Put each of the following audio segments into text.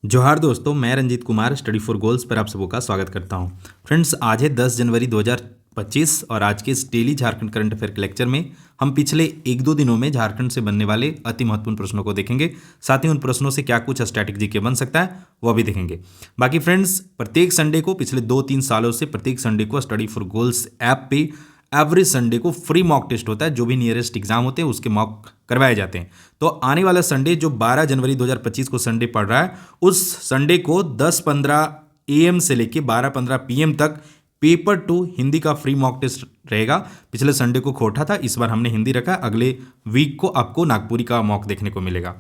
जोहार दोस्तों, मैं Ranjeet Kumar study for goals पर आप सबों का स्वागत करता हूं। फ्रेंड्स, आज है 10 जनवरी 2025 और आज के इस डेली झारखंड करंट अफेयर के लेक्चर में हम पिछले एक दो दिनों में झारखंड से बनने वाले अति महत्वपूर्ण प्रश्नों को देखेंगे। साथ ही उन प्रश्नों से क्या कुछ स्टैटिक जीके बन सकता है वह भी देखेंगे। बाकी फ्रेंड्स, प्रत्येक संडे को पिछले 2-3 सालों से प्रत्येक संडे को स्टडी फॉर गोल्स ऐप पे एवरी संडे को फ्री मॉक टेस्ट होता है। जो भी नियरेस्ट एग्जाम होते हैं उसके मॉक करवाए जाते हैं। तो आने वाला संडे जो 12 जनवरी 2025 को संडे पड़ रहा है, उस संडे को 10:15 AM से लेके 12:15 PM तक पेपर 2 हिंदी का फ्री मॉक टेस्ट रहेगा। पिछले संडे को खोटा था, इस बार हमने हिंदी रखा है। अगले वीक को आपको नागपुरी का मॉक देखने को मिलेगा।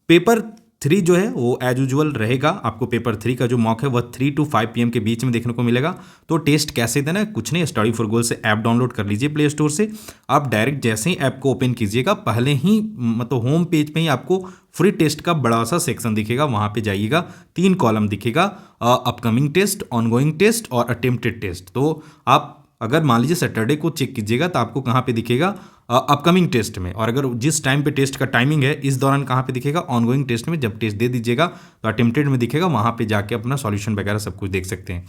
पेपर 3 जो है वो एज यूजुअल रहेगा। आपको पेपर 3 का जो मॉक है वह 3 to 5 PM के बीच में देखने को मिलेगा। तो टेस्ट कैसे देना है, कुछ नहीं, स्टडी फॉर गोल से ऐप डाउनलोड कर लीजिए प्ले स्टोर से। आप डायरेक्ट जैसे ही ऐप को ओपन कीजिएगा, पहले ही मतलब होम पेज पे ही आपको फ्री टेस्ट का बड़ा सा सेक्शन दिखेगा। वहाँ पे जाइएगा, 3 कॉलम दिखेगा, अपकमिंग टेस्ट, ऑनगोइंग टेस्ट और अटेम्प्टेड टेस्ट। तो आप अगर मान लीजिए सैटरडे को चेक कीजिएगा तो आपको कहाँ पे दिखेगा, अपकमिंग टेस्ट में। और अगर जिस टाइम पे टेस्ट का टाइमिंग है इस दौरान कहाँ पे दिखेगा, ऑनगोइंग टेस्ट में। जब टेस्ट दे दीजिएगा तो अटेम्प्टेड में दिखेगा, वहाँ पे जाके अपना सॉल्यूशन वगैरह सब कुछ देख सकते हैं।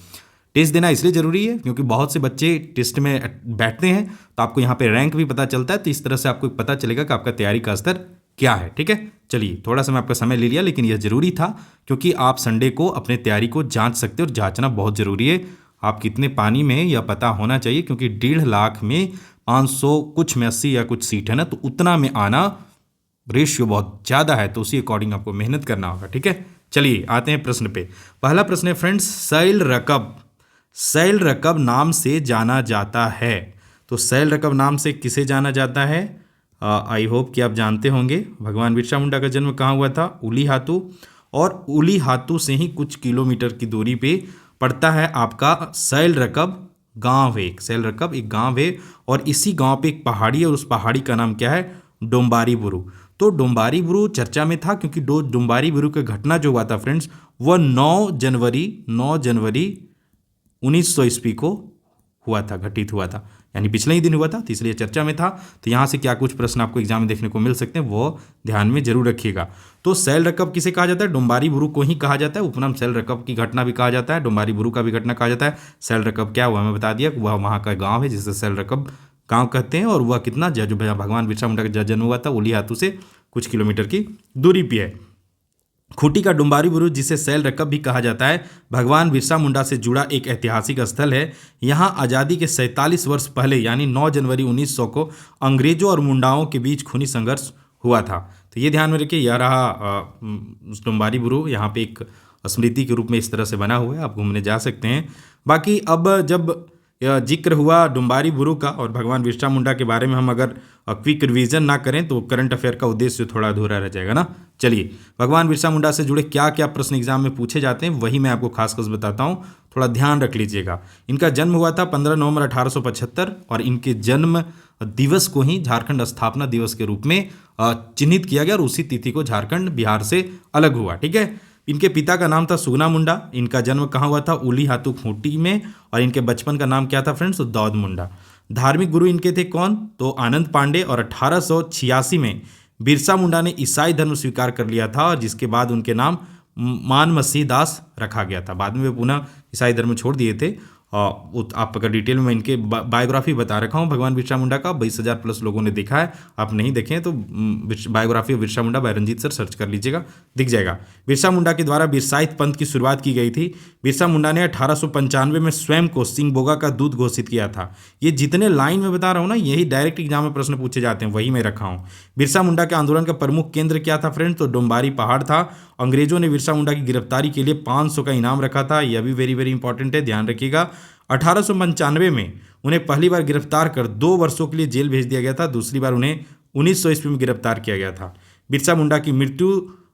टेस्ट देना इसलिए ज़रूरी है क्योंकि बहुत से बच्चे टेस्ट में बैठते हैं, तो आपको यहाँ पे रैंक भी पता चलता है। तो इस तरह से आपको पता चलेगा कि आपका तैयारी का स्तर क्या है। ठीक है, चलिए, थोड़ा सा मैं आपका समय ले लिया, लेकिन यह ज़रूरी था क्योंकि आप संडे को अपने तैयारी को जांच सकते हो और जांचना बहुत ज़रूरी है। आप कितने पानी में यह पता होना चाहिए क्योंकि 1.5 लाख में 500 कुछ में 80 या कुछ सीट है ना, तो उतना में आना रेशियो बहुत ज़्यादा है। तो उसी अकॉर्डिंग आपको मेहनत करना होगा। ठीक है, चलिए आते हैं प्रश्न पे। पहला प्रश्न है फ्रेंड्स, सैल रकब नाम से जाना जाता है। तो सैल रकब नाम से किसे जाना जाता है? आई होप कि आप जानते होंगे। भगवान बिरसा मुंडा का जन्म कहाँ हुआ था? उलीहातू। और उलीहातू से ही कुछ किलोमीटर की दूरी पे पड़ता है आपका सैल रकब गांव है। सैल रकब एक गांव है और इसी गांव पे एक पहाड़ी है और उस पहाड़ी का नाम क्या है? डोम्बारी बुरू। तो डोम्बारी बुरू चर्चा में था क्योंकि डोम्बारी बुरू की घटना जो हुआ था फ्रेंड्स, वह 9 जनवरी 1900 ईस्वी को हुआ था, घटित हुआ था, यानी पिछले ही दिन हुआ था, तो इसलिए चर्चा में था। तो यहाँ से क्या कुछ प्रश्न आपको एग्जाम में देखने को मिल सकते हैं वो ध्यान में जरूर रखिएगा। तो सैल रकब किसे कहा जाता है? डोम्बारी बुरू को ही कहा जाता है। उपनाम सैल रकब की घटना भी कहा जाता है, डोम्बारी बुरू का भी घटना कहा जाता है। सैल रकब क्या हुआ, मैं बता दिया, वह वहाँ का गाँव है जिसे सैल रकब गाँव कहते हैं। और वह कितना, जो भगवान बिरसा मुंडा का जन्म हुआ था, उलीहातू से कुछ किलोमीटर की दूरी पे है। खूंटी का डुम्बारी बुरुज, जिसे सैल रकब भी कहा जाता है, भगवान बिरसा मुंडा से जुड़ा एक ऐतिहासिक स्थल है। यहाँ आज़ादी के 47 वर्ष पहले यानी 9 जनवरी 1900 को अंग्रेजों और मुंडाओं के बीच खूनी संघर्ष हुआ था। तो ये ध्यान में रखिए, यह रहा डुम्बारी बुरु, यहाँ पे एक स्मृति के रूप में इस तरह से बना हुआ है, आप घूमने जा सकते हैं। बाकी अब जब जिक्र हुआ डुम्बारी बुरु का और भगवान बिरसा मुंडा के बारे में हम अगर क्विक रिवीजन ना करें तो करंट अफेयर का उद्देश्य थोड़ा अधूरा रह जाएगा ना। चलिए, भगवान बिरसा मुंडा से जुड़े क्या क्या प्रश्न एग्जाम में पूछे जाते हैं वही मैं आपको खास बताता हूँ, थोड़ा ध्यान रख लीजिएगा। इनका जन्म हुआ था 15 नवंबर 1875 और इनके जन्म दिवस को ही झारखंड स्थापना दिवस के रूप में चिन्हित किया गया और उसी तिथि को झारखंड बिहार से अलग हुआ। ठीक है, इनके पिता का नाम था सुगना मुंडा। इनका जन्म कहाँ हुआ था? उलीहातू खूंटी में। और इनके बचपन का नाम क्या था फ्रेंड्स? दौद मुंडा। धार्मिक गुरु इनके थे कौन? तो आनंद पांडे। और 1886 में बिरसा मुंडा ने ईसाई धर्म स्वीकार कर लिया था और जिसके बाद उनके नाम मान मसीह दास रखा गया था। बाद में वे पुनः ईसाई धर्म छोड़ दिए थे। आप अगर डिटेल में इनके बायोग्राफी बता रखा हूँ भगवान बिरसा मुंडा का, 22,000 प्लस लोगों ने देखा है। आप नहीं देखें तो biography of Birsa Munda by Ranjeet sir search कर लीजिएगा, दिख जाएगा। बिरसा मुंडा के द्वारा बिरसाइत पंथ की शुरुआत की गई थी। बिरसा मुंडा ने 1895 में स्वयं को सिंहबोगा का दूत घोषित किया था। ये जितने लाइन में बता रहा हूँ ना, यही डायरेक्ट एग्जाम में प्रश्न पूछे जाते हैं, वही मैं रखा हूँ। बिरसा मुंडा के आंदोलन का प्रमुख केंद्र क्या था फ्रेंड्स? तो डोम्बारी पहाड़ था। अंग्रेजों ने बिरसा मुंडा की गिरफ्तारी के लिए 500 का इनाम रखा था। यह भी वेरी वेरी इंपॉर्टेंट है, ध्यान रखिएगा। 1895 में उन्हें पहली बार गिरफ्तार कर 2 वर्षों के लिए जेल भेज दिया गया था। दूसरी बार उन्हें 1900 ईस्वी में गिरफ्तार किया गया था। बिरसा मुंडा की मृत्यु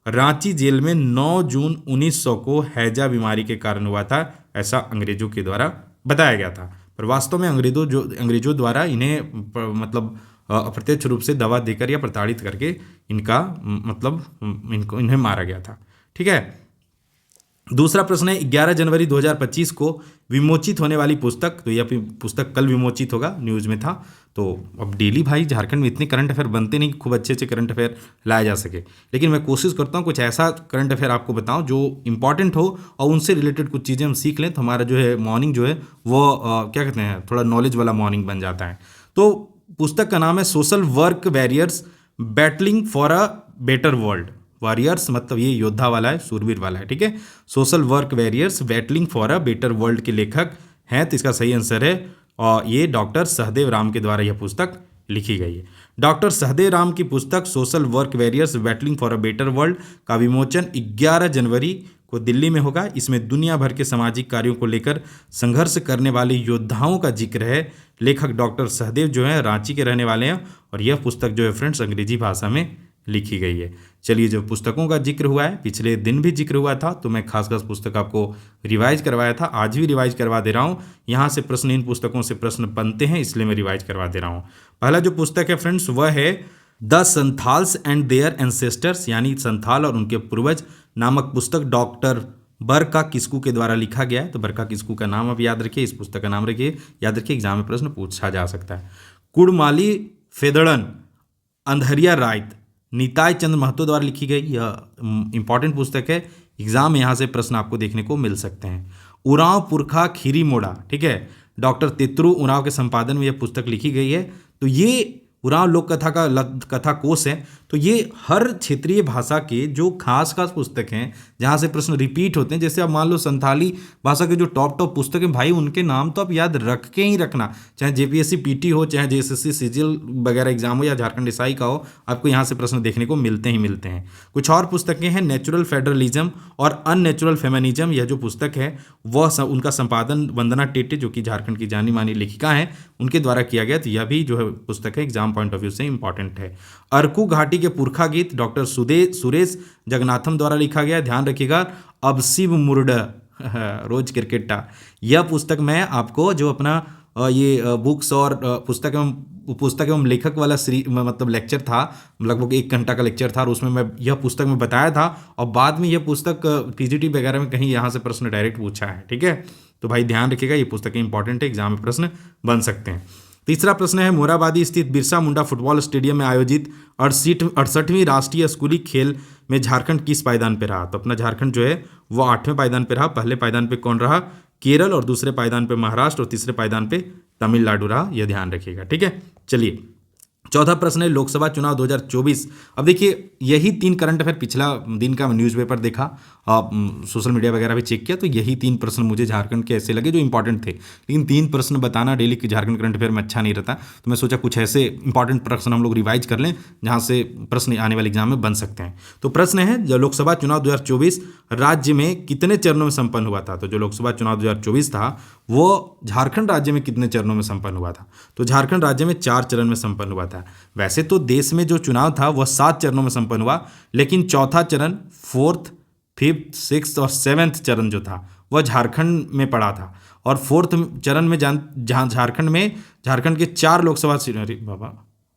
रांची जेल में 9 जून 1900 को हैजा बीमारी के कारण हुआ था, ऐसा अंग्रेजों के द्वारा बताया गया था। पर वास्तव में अंग्रेजों द्वारा इन्हें मतलब अप्रत्यक्ष रूप से दवा देकर या प्रताड़ित करके इनका मतलब इन्हें मारा गया था। ठीक है, दूसरा प्रश्न है 11 जनवरी 2025 को विमोचित होने वाली पुस्तक, तो यह पुस्तक कल विमोचित होगा, न्यूज़ में था। तो अब डेली भाई झारखंड में इतने करंट अफेयर बनते नहीं कि खूब अच्छे अच्छे करंट अफेयर लाया जा सके, लेकिन मैं कोशिश करता हूँ कुछ ऐसा करंट अफेयर आपको बताऊँ जो इंपॉर्टेंट हो और उनसे रिलेटेड कुछ चीज़ें हम सीख लें, तो हमारा जो है मॉर्निंग जो है वो क्या कहते हैं, थोड़ा नॉलेज वाला मॉर्निंग बन जाता है। तो पुस्तक का नाम है social work warriors battling for a better world. Warriors मतलब ये योद्धा वाला है, सूरवीर वाला है, ठीक है। Social work warriors battling for a better world के लेखक हैं, तो इसका सही आंसर है और ये डॉक्टर सहदेव राम के द्वारा यह पुस्तक लिखी गई है। डॉक्टर सहदेव राम की पुस्तक social work warriors battling for a better world का विमोचन 11 जनवरी को दिल्ली में होगा। इसमें दुनिया भर के सामाजिक कार्यों को लेकर संघर्ष करने वाले योद्धाओं का जिक्र है। लेखक डॉक्टर सहदेव जो है रांची के रहने वाले हैं और यह पुस्तक जो है फ्रेंड्स अंग्रेजी भाषा में लिखी गई है। चलिए, जो पुस्तकों का जिक्र हुआ है, पिछले दिन भी जिक्र हुआ था, तो मैं खास पुस्तक आपको रिवाइज करवाया था, आज भी रिवाइज करवा दे रहा हूँ। यहाँ से प्रश्न, इन पुस्तकों से प्रश्न बनते हैं, इसलिए मैं रिवाइज करवा दे रहा हूँ। पहला जो पुस्तक है फ्रेंड्स वह है the Santhals and their ancestors, यानी संथाल और उनके पूर्वज नामक पुस्तक डॉक्टर बरका किस्कू के द्वारा लिखा गया है। तो बरका किस्कू का नाम अब याद रखिए, इस पुस्तक का नाम रखिए, याद रखिए, एग्जाम में प्रश्न पूछा जा सकता है। कुड़माली फेदड़न अंधरिया रायत निताई चंद्र महतो द्वारा लिखी गई यह इंपॉर्टेंट पुस्तक है, एग्जाम में यहाँ से प्रश्न आपको देखने को मिल सकते हैं। उरांव पुरखा खीरी मोड़ा, ठीक है, डॉक्टर तेतरु उरांव के संपादन में यह पुस्तक लिखी गई है। तो ये उरांव लोक कथा का कथा कोश है। तो ये हर क्षेत्रीय भाषा के जो खास पुस्तक हैं जहाँ से प्रश्न रिपीट होते हैं, जैसे आप मान लो संथाली भाषा के जो टॉप पुस्तक हैं भाई, उनके नाम तो आप याद रख के ही रखना, चाहे जेपीएससी पीटी हो, चाहे जेएसएससी सीजीएल वगैरह एग्जाम हो या झारखंड एसआई का हो, आपको यहाँ से प्रश्न देखने को मिलते ही मिलते हैं। कुछ और पुस्तकें हैं, नेचुरल फेडरलिज्म और अननेचुरल फेमिनिज्म, यह जो पुस्तक है वह उनका संपादन वंदना टेटे जो कि झारखंड की जानी मानी लेखिका हैं उनके द्वारा किया गया। तो यह भी जो है पुस्तक है एग्जाम पॉइंट ऑफ व्यू से इंपॉर्टेंट है। अरकू घाटी के पुरखा गीत डॉक्टर सुरेश जगन्नाथम द्वारा लिखा गया, ध्यान रखिएगा। अब शिव मुर्ड रोज क्रिकेटा, यह पुस्तक मैं आपको जो अपना ये बुक्स और पुस्तक एवं लेखक वाला मतलब लेक्चर था, लगभग 1 घंटा का लेक्चर था और उसमें मैं यह पुस्तक में बताया था और बाद में यह पुस्तक पीजीटी वगैरह में कहीं यहाँ से प्रश्न डायरेक्ट पूछा है, ठीक है। तो भाई ध्यान रखिएगा, ये पुस्तकें इंपॉर्टेंट है, एग्जाम में प्रश्न बन सकते हैं। तीसरा प्रश्न है मोराबादी स्थित बिरसा मुंडा फुटबॉल स्टेडियम में आयोजित 68वीं राष्ट्रीय स्कूली खेल में झारखंड किस पायदान पे रहा। तो अपना झारखंड जो है वो 8वें पायदान पे रहा। पहले पायदान पे कौन रहा? केरल, और दूसरे पायदान पे महाराष्ट्र, और तीसरे पायदान पे तमिलनाडु रहा, यह ध्यान रखिएगा, ठीक है। चलिए, चौथा प्रश्न है लोकसभा चुनाव 2024। अब देखिए, यही 3 करंट अफेयर पिछला दिन का न्यूज़पेपर देखा, सोशल मीडिया वगैरह भी चेक किया, तो यही 3 प्रश्न मुझे झारखंड के ऐसे लगे जो इंपॉर्टेंट थे। लेकिन 3 प्रश्न बताना डेली के झारखंड करंट अफेयर में अच्छा नहीं रहता, तो मैं सोचा कुछ ऐसे इंपॉर्टेंट प्रश्न हम लोग रिवाइज कर लें जहाँ से प्रश्न आने वाले एग्जाम में बन सकते हैं। तो प्रश्न है, जो लोकसभा चुनाव 2024 राज्य में कितने चरणों में संपन्न हुआ था। तो जो लोकसभा चुनाव 2024 था वो झारखंड राज्य में कितने चरणों में संपन्न हुआ था। तो झारखंड राज्य में 4 चरण में संपन्न हुआ था। वैसे तो देश में जो चुनाव था वह 7 चरणों में संपन्न हुआ, लेकिन चौथा चरण, 4th, 5th, 6th और 7th चरण जो था वह झारखंड में पड़ा था। और 4th चरण में जहाँ झारखंड के 4 लोकसभा सीट, अरे बाबा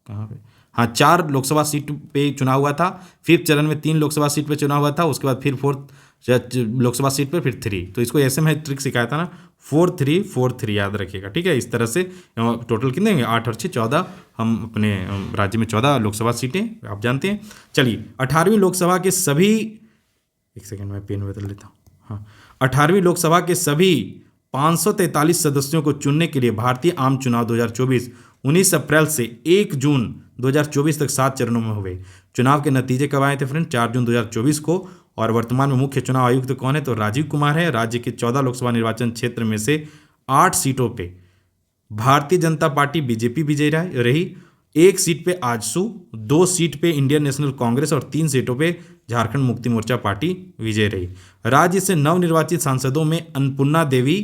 कहाँ पे, हाँ 4 लोकसभा सीट पे चुनाव हुआ था। 5th चरण में 3 लोकसभा सीट पे चुनाव हुआ था, उसके बाद फिर 4th लोकसभा सीट पे फिर 3। तो इसको ऐसे में ट्रिक सिखाया था ना, 4-3-4-3 याद रखिएगा, ठीक है। इस तरह से टोटल कितने होंगे, 8 और 6 14, हम अपने राज्य में 14 लोकसभा सीटें आप जानते हैं। चलिए, 18वीं लोकसभा के सभी, एक सेकेंड में पेन बदल लेता हूँ, हाँ, 18वीं लोकसभा के सभी 543 सदस्यों को चुनने के लिए भारतीय आम चुनाव 2024 19 अप्रैल से 1 जून 2024 तक 7 चरणों में हुए। चुनाव के नतीजे कब आए थे फ्रेंड? 4 जून 2024 को। और वर्तमान में मुख्य चुनाव आयुक्त कौन है? तो राजीव कुमार है। राज्य के 14 लोकसभा निर्वाचन क्षेत्र में से 8 सीटों पे भारतीय जनता पार्टी बीजेपी विजयी रही, 1 सीट पे आजसू, 2 सीट पे इंडियन नेशनल कांग्रेस और 3 सीटों पे झारखंड मुक्ति मोर्चा पार्टी विजय रही। राज्य से नवनिर्वाचित सांसदों में अन्नपूर्णा देवी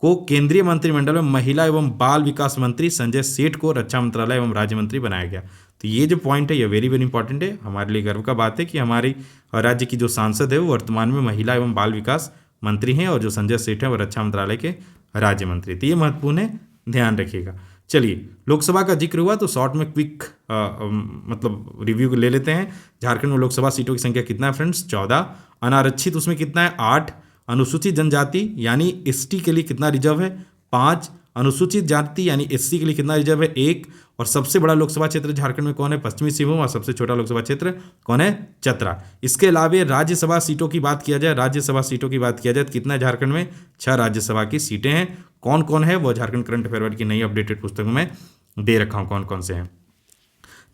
को केंद्रीय मंत्रिमंडल में महिला एवं बाल विकास मंत्री, संजय सेठ को रक्षा मंत्रालय एवं राज्य मंत्री बनाया गया। तो ये जो पॉइंट है ये वेरी वेरी इंपॉर्टेंट है। हमारे लिए गर्व का बात है कि हमारी राज्य की जो सांसद है वो वर्तमान में महिला एवं बाल विकास मंत्री हैं, और जो संजय सेठ हैं वो रक्षा मंत्रालय के राज्य मंत्री। तो ये महत्वपूर्ण है, ध्यान रखिएगा। चलिए, लोकसभा का जिक्र हुआ तो शॉर्ट में क्विक मतलब रिव्यू ले लेते हैं। झारखंड में लोकसभा सीटों की संख्या कितना है फ्रेंड्स? 14। अनारक्षित उसमें कितना है? 8। अनुसूचित जनजाति यानी एसटी के लिए कितना रिजर्व है? 5। अनुसूचित जाति यानी एससी के लिए कितना रिजर्व है? 1। और सबसे बड़ा लोकसभा क्षेत्र झारखंड में कौन है? पश्चिमी सिंहभूम। और सबसे छोटा लोकसभा क्षेत्र कौन है? चतरा। इसके अलावा राज्यसभा सीटों की बात किया जाए, राज्यसभा सीटों की बात किया जाए तो कितना है झारखंड में? 6 राज्यसभा की सीटें हैं। कौन कौन है वो झारखंड करंट अफेयर की नई अपडेटेड पुस्तक में दे रखा हूं कौन कौन से हैं।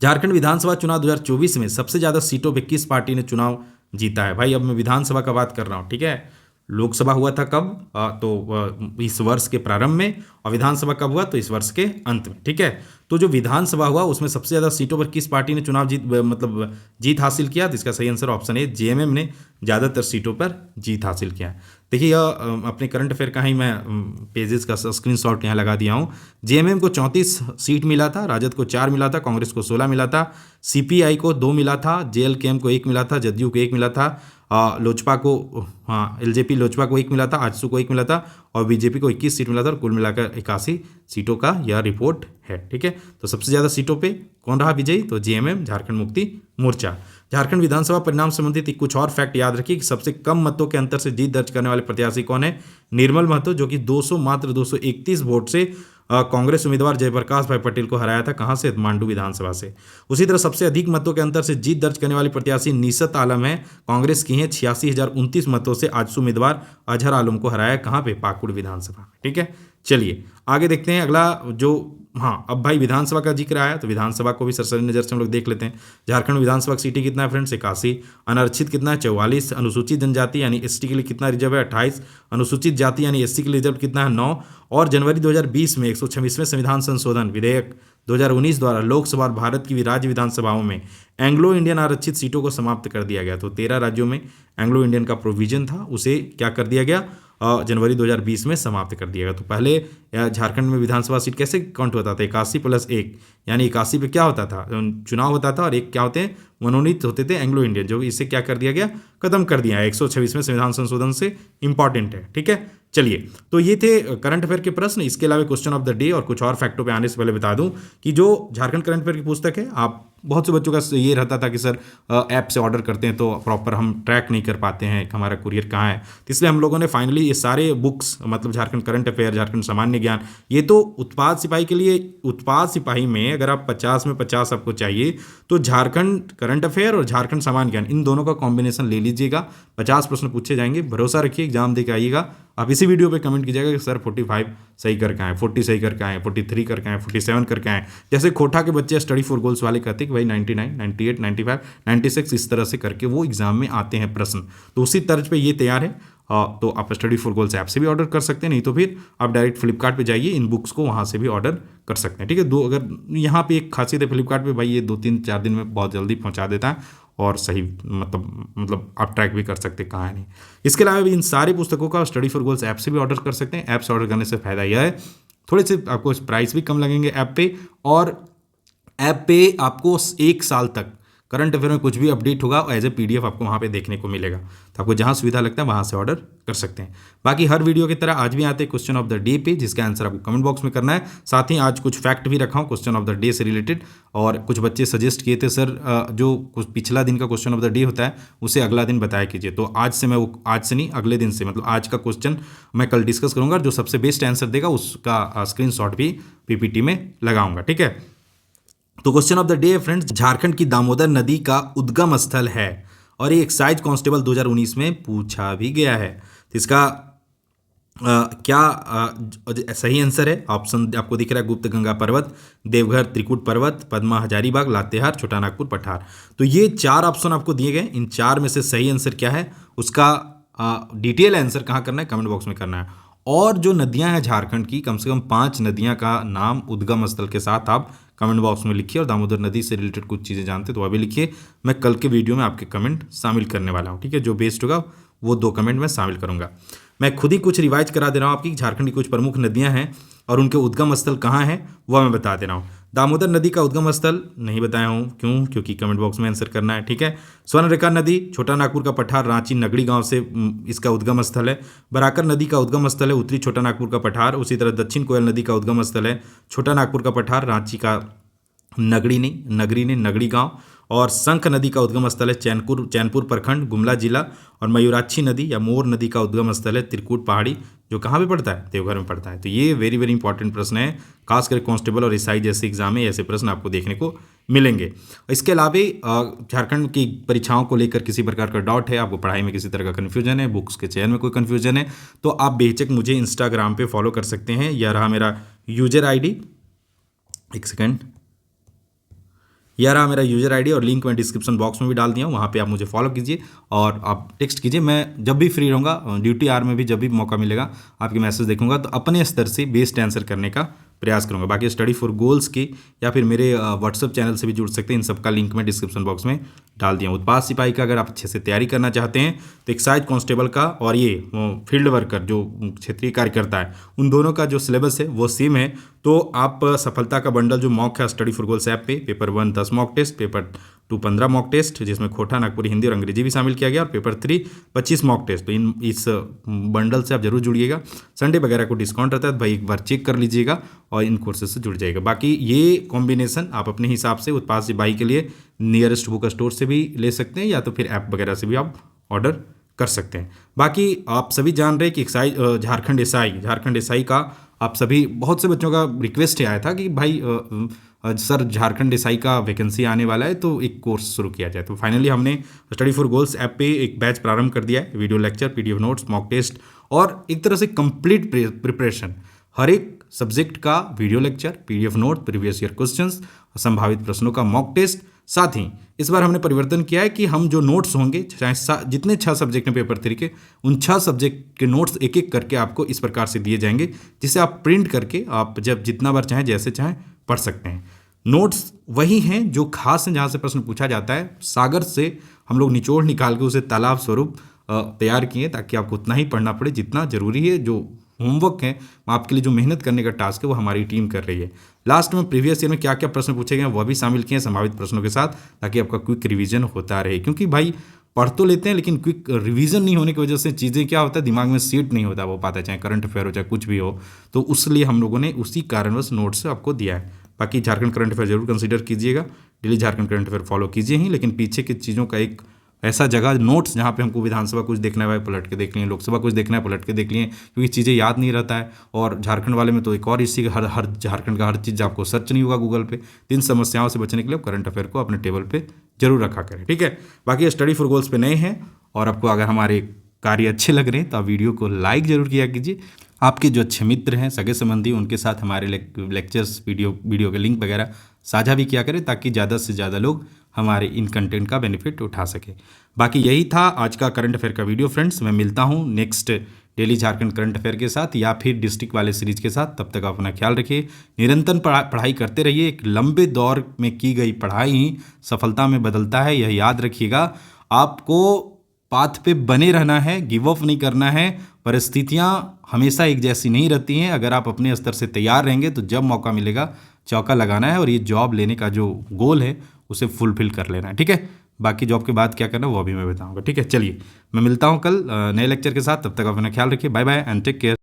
झारखंड विधानसभा चुनाव 2024 में सबसे ज्यादा सीटों पे किस पार्टी ने चुनाव जीता है? भाई अब मैं विधानसभा का बात कर रहा हूं, ठीक है। लोकसभा हुआ था कब? तो इस वर्ष के प्रारंभ में, और विधानसभा कब हुआ? तो इस वर्ष के अंत में, ठीक है। तो जो विधानसभा हुआ उसमें सबसे ज़्यादा सीटों पर किस पार्टी ने चुनाव जीत हासिल किया? तो इसका सही आंसर ऑप्शन ए, जेएमएम ने ज़्यादातर सीटों पर जीत हासिल किया। देखिए यह अपने करंट अफेयर का ही मैं पेजेस का स्क्रीनशॉट यहाँ लगा दिया हूँ। जेएमएम को 34 सीट मिला था, राजद को 4 मिला था, कांग्रेस को 16 मिला था, सीपीआई को 2 मिला था, जेएलकेएम को 1 मिला था, जदयू को 1 मिला था, लोजपा को एलजेपी लोजपा को 1 मिला था, आजसू को 1 मिला था, और बीजेपी को 21 सीट मिला था, और कुल मिलाकर 81 सीटों का यह रिपोर्ट है, ठीक है। तो सबसे ज़्यादा सीटों पे कौन रहा विजयी? तो जेएमएम, झारखंड मुक्ति मोर्चा। झारखंड विधानसभा परिणाम संबंधित कुछ और फैक्ट याद रखिए कि सबसे कम मतों के अंतर से जीत दर्ज करने वाले प्रत्याशी कौन है? निर्मल महतो, जो कि मात्र 231 वोट से कांग्रेस उम्मीदवार जयप्रकाश भाई पटेल को हराया था। कहां से? मांडू विधानसभा से। उसी तरह सबसे अधिक मतों के अंतर से जीत दर्ज करने वाली प्रत्याशी निशत आलम है, कांग्रेस की है। 86,029 मतों से आजसू उम्मीदवार अजहर आलम को हराया। कहां पे? पाकुड़ विधानसभा, ठीक है। चलिए आगे देखते हैं अगला जो अब भाई विधानसभा का जिक्र आया तो विधानसभा को भी सरसरी नजर से हम लोग देख लेते हैं। झारखंड विधानसभा की सीटें कितना है फ्रेंड्स? 81। अनारक्षित कितना है? 44। अनुसूचित जनजाति यानी एसटी के लिए कितना रिजर्व है? 28। अनुसूचित जाति यानी एससी के लिए रिजर्व कितना है? 9। और जनवरी 2020 में 126वें संविधान संशोधन विधेयक 2019 द्वारा लोकसभा और भारत की राज्य विधानसभाओं में एंग्लो इंडियन आरक्षित सीटों को समाप्त कर दिया गया। तो 13 राज्यों में एंग्लो इंडियन का प्रोविजन था, उसे क्या कर दिया गया? जनवरी 2020 में समाप्त कर दिया गया। तो पहले झारखंड में विधानसभा सीट कैसे काउंट होता था? 81+1 यानी 81 पे क्या होता था? चुनाव होता था, और एक क्या होते हैं? मनोनीत होते थे एंग्लो इंडियन, जो इसे क्या कर दिया गया? खत्म कर दिया है 126वें संविधान संशोधन से। इंपॉर्टेंट है, ठीक है। चलिए तो ये थे करंट अफेयर के प्रश्न। इसके अलावा क्वेश्चन ऑफ द डे और कुछ और फैक्टों पे आने से पहले बता दूं कि जो झारखंड करंट अफेयर की पुस्तक है, आप बहुत से बच्चों का ये रहता था कि सर ऐप से ऑर्डर करते हैं तो प्रॉपर हम ट्रैक नहीं कर पाते हैं हमारा कुरियर कहाँ है। तो इसलिए हम लोगों ने फाइनली ये सारे बुक्स मतलब झारखंड करंट अफेयर, झारखंड सामान्य ज्ञान, ये तो उत्पाद सिपाही के लिए, उत्पाद सिपाही में अगर आप 50 में 50 आपको चाहिए तो झारखंड करंट अफेयर और झारखंड सामान्य ज्ञान इन दोनों का कॉम्बिनेशन ले लीजिएगा। 50 प्रश्न पूछे जाएंगे, भरोसा रखिए, एग्जाम दे के आइएगा। आप इसी वीडियो पे कमेंट कीजिएगा कि सर 45 सही करके आए, 40 सही करके आए, 43 करके आए, 47 करके आए। जैसे खोटा के बच्चे स्टडी फॉर गोल्स वाले कहते हैं कि भाई 99, 98, 95, 96 इस तरह से करके वो एग्जाम में आते हैं प्रश्न। तो उसी तर्ज पे ये तैयार है। तो आप स्टडी फॉर गोल्स ऐप से भी ऑर्डर कर सकते हैं, नहीं तो फिर आप डायरेक्ट फ्लिपकार्ट पे जाइए, इन बुक्स को वहाँ से भी ऑर्डर कर सकते हैं, ठीक है। अगर यहाँ पे एक खासियत है फ्लिपकार्ट पे, भाई ये 2-3-4 दिन में बहुत जल्दी पहुँचा देता है और सही मतलब आप ट्रैक भी कर सकते कहाँ है नहीं। इसके अलावा भी इन सारी पुस्तकों का स्टडी फॉर गोल्स ऐप से भी ऑर्डर कर सकते हैं। ऐप से ऑर्डर करने से फ़ायदा यह है थोड़े से आपको प्राइस भी कम लगेंगे ऐप पे, और ऐप पे आपको 1 साल तक करंट अफेयर में कुछ भी अपडेट होगा एज ए PDF आपको वहाँ पे देखने को मिलेगा। तो आपको जहाँ सुविधा लगता है वहाँ से ऑर्डर कर सकते हैं। बाकी हर वीडियो की तरह आज भी आते हैं क्वेश्चन ऑफ द डे पे, जिसका आंसर आपको कमेंट बॉक्स में करना है। साथ ही आज कुछ फैक्ट भी रखा हूँ क्वेश्चन ऑफ द डे से रिलेटेड, और कुछ बच्चे सजेस्ट किए थे सर जो पिछला दिन का क्वेश्चन ऑफ द डे होता है उसे अगला दिन बताया कीजिए। तो आज से मैं वो, आज से नहीं अगले दिन से, मतलब आज का क्वेश्चन मैं कल डिस्कस करूँगा, जो सबसे बेस्ट आंसर देगा उसका स्क्रीनशॉट भी PPT में लगाऊंगा, ठीक है। तो question of the day friends, Jharkhand की दामोदर नदी का उद्गम स्थल है, और ये एक्साइज कांस्टेबल 2019 में पूछा भी गया है। तो इसका क्या सही आंसर है? ऑप्शन आपको दिख रहा है, गुप्त गंगा पर्वत, देवघर त्रिकुट पर्वत, पद्मा हजारीबाग, लातेहार, छोटा नागपुर, पठार। तो ये 4 ऑप्शन आपको दिए गए, इन 4 में से सही आंसर क्या है उसका डिटेल आंसर कहाँ करना है? कमेंट बॉक्स में करना है। और जो नदियां हैं झारखंड की, कम से कम 5 नदियां का नाम उद्गम स्थल के साथ आप कमेंट बॉक्स में लिखिए, और दामोदर नदी से रिलेटेड कुछ चीज़ें जानते तो वह भी लिखिए। मैं कल के वीडियो में आपके कमेंट शामिल करने वाला हूँ, ठीक है। जो बेस्ट होगा वो 2 कमेंट में शामिल करूँगा। मैं खुद ही कुछ रिवाइज करा दे रहा हूँ आपकी, झारखंड की कुछ प्रमुख नदियाँ हैं और उनके उद्गम स्थल कहाँ हैं वह मैं बता दे रहा हूँ। दामोदर नदी का उद्गम स्थल नहीं बताया हूँ, क्यों? क्योंकि कमेंट बॉक्स में आंसर करना है, ठीक है। स्वर्णरेखा नदी, छोटा नागपुर का पठार, रांची नगड़ी गांव से इसका उद्गम स्थल है। बराकर नदी का उद्गम स्थल है उत्तरी छोटा नागपुर का पठार। उसी तरह दक्षिण कोयल नदी का उद्गम स्थल है छोटा नागपुर का पठार, रांची का नगरी नहीं नगरी गांव। और शंख नदी का उद्गम स्थल है चैनपुर प्रखंड गुमला जिला। और मयूराक्षी नदी या मोर नदी का उद्गम स्थल है त्रिकूट पहाड़ी, जो कहाँ पे पड़ता है, देवघर में पड़ता है। तो ये वेरी वेरी इंपॉर्टेंट प्रश्न है, खासकर कांस्टेबल और एसआई जैसे एग्जाम में ऐसे प्रश्न आपको देखने को मिलेंगे। इसके अलावा झारखंड की परीक्षाओं को लेकर किसी प्रकार का डाउट है, आपको पढ़ाई में किसी तरह का कन्फ्यूजन है, बुक्स के चयन में कोई कन्फ्यूजन है, तो आप बेहिचक मुझे इंस्टाग्राम पे फॉलो कर सकते हैं। यह रहा मेरा यूजर आईडी, एक सेकेंड, यह रहा मेरा यूजर आईडी और लिंक मैं डिस्क्रिप्शन बॉक्स में भी डाल दिया हूँ, वहाँ पे आप मुझे फॉलो कीजिए और आप टेक्स्ट कीजिए। मैं जब भी फ्री रहूँगा, ड्यूटी आवर में भी जब भी मौका मिलेगा आपके मैसेज देखूंगा, तो अपने स्तर से बेस्ट आंसर करने का प्रयास करूंगा। बाकी स्टडी फॉर गोल्स की या फिर मेरे व्हाट्सअप चैनल से भी जुड़ सकते हैं, इन सब का लिंक मैं डिस्क्रिप्शन बॉक्स में डाल दिया हूँ। उत्पाद सिपाही का अगर आप अच्छे से तैयारी करना चाहते हैं तो एक्साइज कांस्टेबल का और ये फील्ड वर्कर जो क्षेत्रीय कार्यकर्ता है, उन दोनों का जो सिलेबस है वो सेम है। तो आप सफलता का बंडल जो मॉक है स्टडी फॉर गोल्स ऐप पे, paper 1 10 mock test, paper 2 15 mock test जिसमें खोटा, नागपुरी, हिंदी और अंग्रेजी भी शामिल किया गया, और पेपर 3 25 मॉक टेस्ट। तो इस बंडल से आप जरूर जुड़िएगा। संडे वगैरह को डिस्काउंट रहता है, तो भाई एक बार चेक कर लीजिएगा और इन कोर्सेज से जुड़ जाएगा। बाकी ये कॉम्बिनेशन आप अपने हिसाब से उत्पाद सिपाही के लिए नियरेस्ट बुक स्टोर से भी ले सकते हैं या तो फिर ऐप वगैरह से भी आप ऑर्डर कर सकते हैं। बाकी आप सभी जान रहे हैं कि झारखंड एसआई का आप सभी, बहुत से बच्चों का रिक्वेस्ट आया था कि भाई सर झारखंड एसआई का वैकेंसी आने वाला है तो एक कोर्स शुरू किया जाए। तो फाइनली हमने स्टडी फॉर गोल्स ऐप पे एक बैच प्रारंभ कर दिया है, video lecture, PDF notes, mock test और एक तरह से कंप्लीट प्रिपरेशन, हर एक सब्जेक्ट का video lecture, PDF note, previous year questions, संभावित प्रश्नों का मॉक टेस्ट। साथ ही इस बार हमने परिवर्तन किया है कि हम जो नोट्स होंगे, चाहे जितने 6 सब्जेक्ट हैं पेपर 3 के, उन 6 सब्जेक्ट के नोट्स एक एक करके आपको इस प्रकार से दिए जाएंगे, जिसे आप प्रिंट करके आप जब जितना बार चाहें जैसे चाहें पढ़ सकते हैं। नोट्स वही हैं जो खास हैं, जहाँ से प्रश्न पूछा जाता है, सागर से हम लोग निचोड़ निकाल के उसे तालाब स्वरूप तैयार किए, ताकि आपको उतना ही पढ़ना पड़े जितना जरूरी है। जो होमवर्क है आपके लिए, जो मेहनत करने का टास्क है, वो हमारी टीम कर रही है। लास्ट में प्रीवियस ईयर में क्या क्या प्रश्न पूछे गए वह भी शामिल किए हैं संभावित प्रश्नों के साथ, ताकि आपका क्विक रिवीजन होता रहे। क्योंकि भाई पढ़ तो लेते हैं लेकिन क्विक रिवीजन नहीं होने की वजह से चीज़ें क्या होता है, दिमाग में सीट नहीं होता वो पाता, चाहे करंट अफेयर हो चाहे कुछ भी हो। तो उसलिए हम लोगों ने उसी कारणवश नोट्स आपको दिया है। बाकी झारखंड करंट अफेयर जरूर कंसीडर कीजिएगा, daily Jharkhand current affair follow कीजिए ही, लेकिन पीछे की चीज़ों का एक ऐसा जगह नोट्स जहाँ पे हमको विधानसभा कुछ देखना है भाई पलट के देख लिए, लोकसभा कुछ देखना है पलट के देख लिए, क्योंकि चीज़ें याद नहीं रहता है। और झारखंड वाले में तो एक और इसी हर झारखंड का हर चीज़ आपको सर्च नहीं होगा गूगल पे। तो इन समस्याओं से बचने के लिए करंट अफेयर को अपने टेबल पे जरूर रखा करें, ठीक है। बाकी स्टडी फॉर गोल्स पे नए हैं और आपको अगर हमारे कार्य अच्छे लग रहे हैं तो आप वीडियो को लाइक जरूर किया कीजिए। आपके जो अच्छे मित्र हैं, सगे संबंधी, उनके साथ हमारे लेक्चर्स, वीडियो के लिंक वगैरह साझा भी किया करें, ताकि ज़्यादा से ज़्यादा लोग हमारे इन कंटेंट का बेनिफिट उठा सके। बाकी यही था आज का करंट अफेयर का वीडियो फ्रेंड्स। मैं मिलता हूँ next daily Jharkhand current affair के साथ या फिर डिस्ट्रिक्ट वाले सीरीज के साथ। तब तक आप अपना ख्याल रखिए, निरंतर पढ़ाई करते रहिए। एक लंबे दौर में की गई पढ़ाई ही सफलता में बदलता है, यह याद रखिएगा। आपको पाथ पे बने रहना है, गिव अप नहीं करना है। परिस्थितियाँ हमेशा एक जैसी नहीं रहती हैं। अगर आप अपने स्तर से तैयार रहेंगे तो जब मौका मिलेगा चौका लगाना है और ये जॉब लेने का जो गोल है उसे फुलफिल कर लेना है, ठीक है। बाकी जॉब के बाद क्या करना वो भी मैं बताऊंगा, ठीक है। चलिए मैं मिलता हूँ कल नए लेक्चर के साथ, तब तक आप अपना ख्याल रखिए। Bye bye and take care.